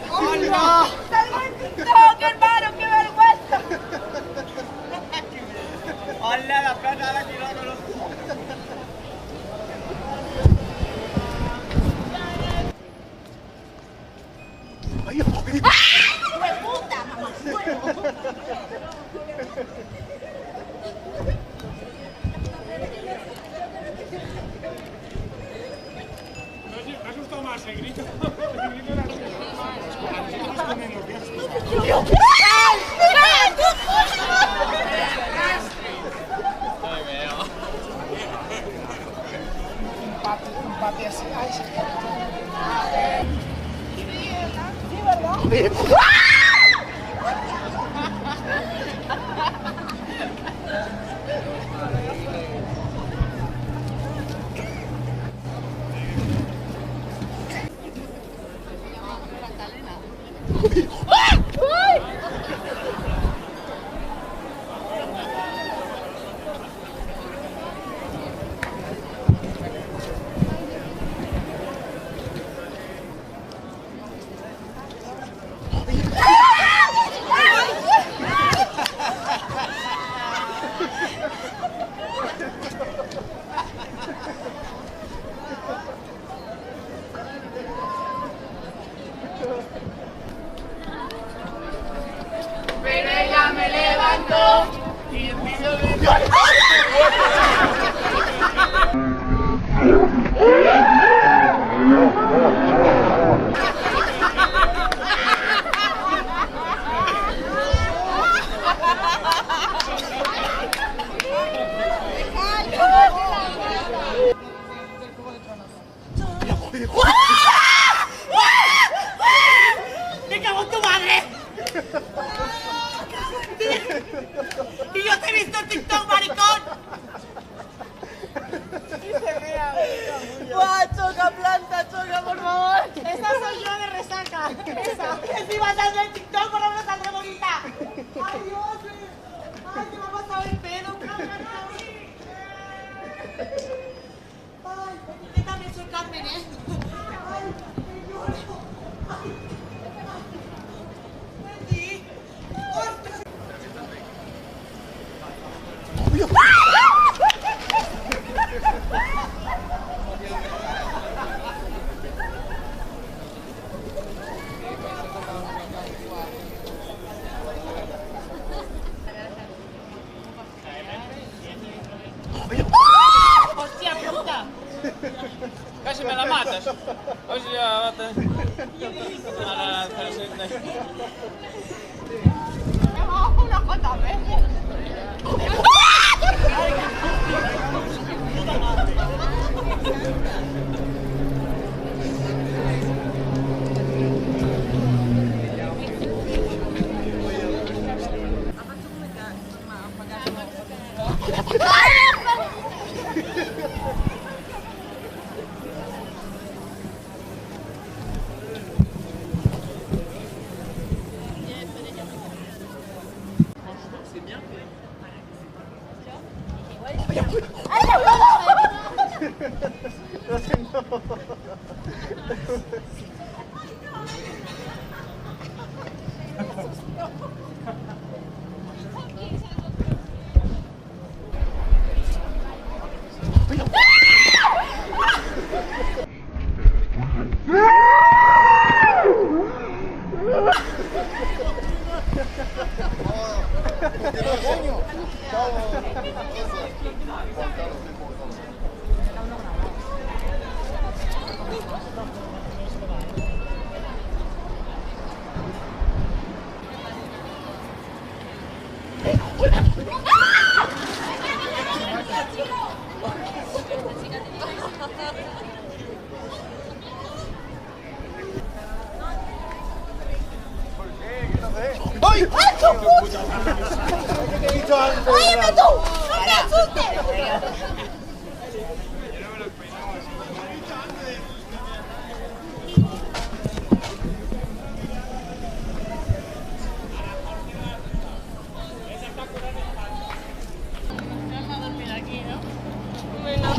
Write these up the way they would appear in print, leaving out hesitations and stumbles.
¡Hola! ¡Salgo en TikTok, hermano! ¡Qué vergüenza! ¡Hola, la plata la quiero con los... ¡Ay, ay! ¡Hijo de puta, mamá! Me ha gustado más el grito. El grito era así. Un papi así. Ay, sí. Sí, ¿verdad? Pero ella me levantó y el vídeo de... ¡Me cago en tu madre! ¡Y yo te he visto en TikTok, maricón! ¡Buah, choca, planta, choca, por favor! Esa soy yo de resaca. Esa. Encima salgo en TikTok por una tan bonita. ¡Ay, Dios! ¡Ay, se me ha pasado el pelo! ¡Ay, yo también soy Carmen, eh! ¡Ay, me lloro! ¡Ay! ¡Wendy! ¡Ostras! ¡Hostia puta! Casi me la matas. Hostia, bate. Me bajo unas cuantas veces. ¡Ay! ¡Ay, tu puta! ¡Óyeme tú! ¡No te asustes! Vamos a dormir aquí, ¿no? Venga.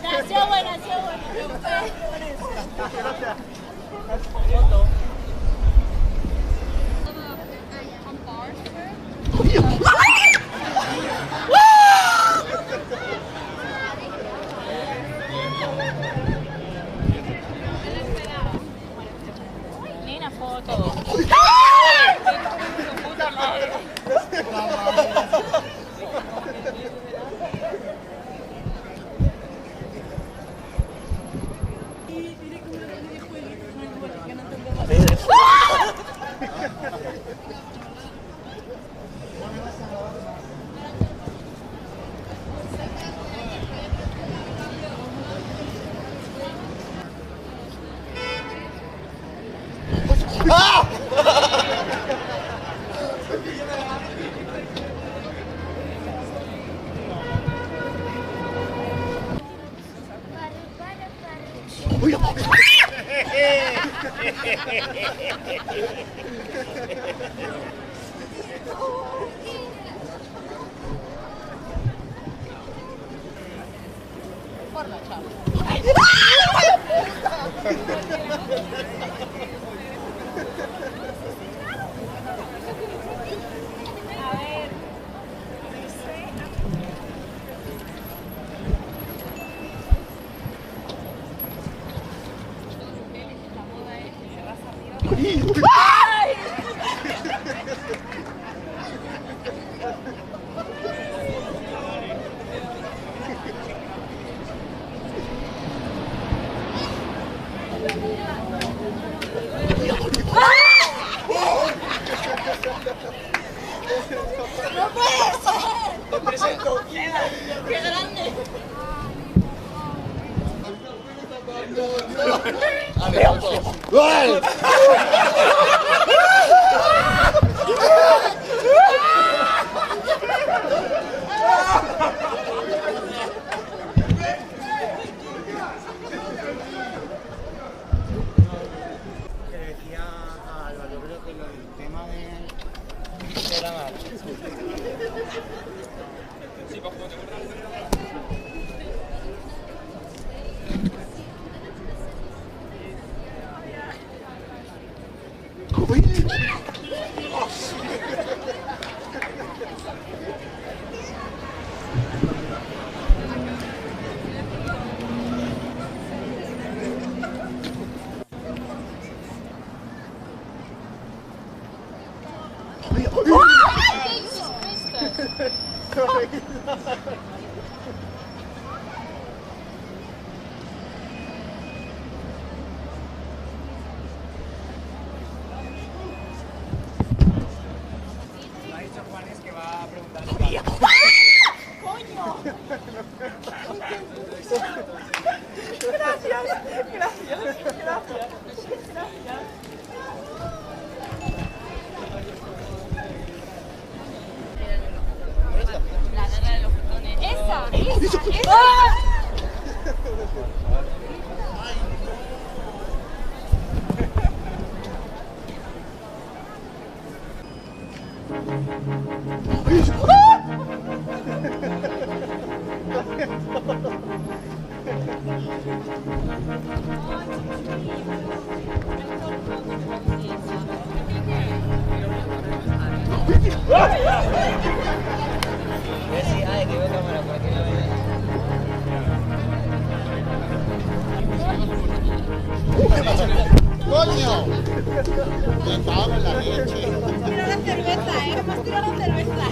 Nació buena, nació buena. Gracias. Ni una foto. Puta madre. Por la chava. A ver. ¡Ay! ¡No puede ser! Te presento. ¡Qué grande! Que decía a Alba, yo creo que lo del tema de la marcha. Ha dicho Juanes que va a preguntar. ¡Coño! La guerra de los botones. ¡Esa! ¡Coño! Me cago en la leche. Tira la cerveza, hemos tirado la cerveza.